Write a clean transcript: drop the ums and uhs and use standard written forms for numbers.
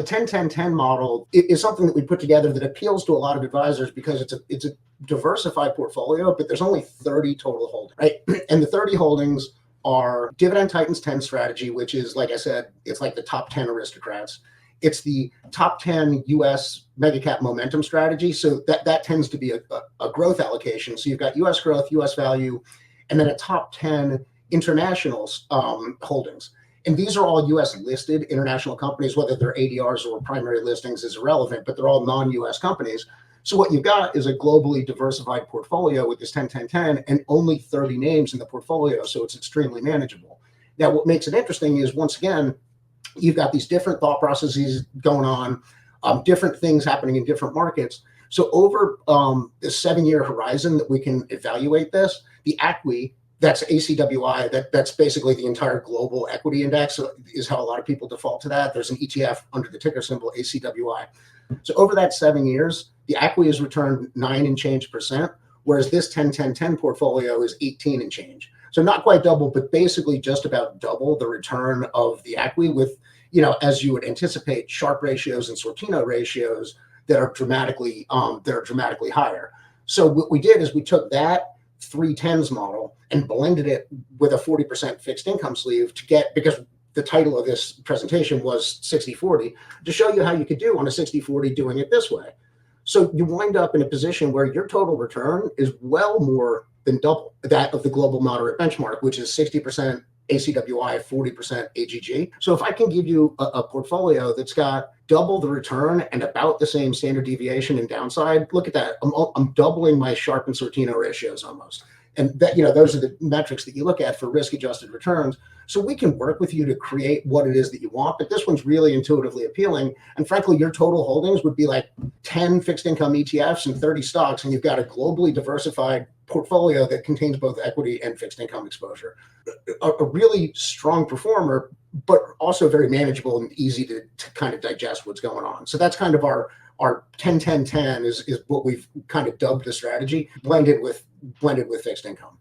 The 10-10-10 model is something that we put together that appeals to a lot of advisors because it's a diversified portfolio, but there's only 30 total holdings, right? And the 30 holdings are Dividend Titans 10 strategy, which is, like I said, it's like the top 10 aristocrats. It's the top 10 US mega cap momentum strategy. So that tends to be a growth allocation. So you've got US growth, US value, and then a top 10 international holdings. And these are all US listed international companies, whether they're ADRs or primary listings is irrelevant, but they're all non-US companies. So what you've got is a globally diversified portfolio with this 10-10-10 and only 30 names in the portfolio. So it's extremely manageable. Now, what makes it interesting is, once again, you've got these different thought processes going on, different things happening in different markets. So over the 7-year horizon that we can evaluate this, the ACWI, that's ACWI, that's basically the entire global equity index, is how a lot of people default to that. There's an ETF under the ticker symbol ACWI. So over that 7 years, the ACWI has returned 9 and change %, whereas this 10-10-10 portfolio is 18 and change. So not quite double, but basically just about double the return of the ACWI with, as you would anticipate, Sharpe ratios and Sortino ratios that are dramatically higher. So what we did is we took that 3-10s model and blended it with a 40% fixed income sleeve to get, because the title of this presentation was 60-40, to show you how you could do on a 60-40 doing it this way. So you wind up in a position where your total return is well more than double that of the global moderate benchmark, which is 60% ACWI, 40% AGG. So if I can give you a portfolio that's got double the return and about the same standard deviation and downside, look at that. I'm doubling my Sharpe and Sortino ratios almost. And that, those are the metrics that you look at for risk-adjusted returns. So we can work with you to create what it is that you want, but this one's really intuitively appealing. And frankly, your total holdings would be like 10 fixed income ETFs and 30 stocks, and you've got a globally diversified portfolio that contains both equity and fixed income exposure. A really strong performer, but also very manageable and easy to kind of digest what's going on. So that's kind of our 10-10-10 is what we've kind of dubbed the strategy, blended with fixed income.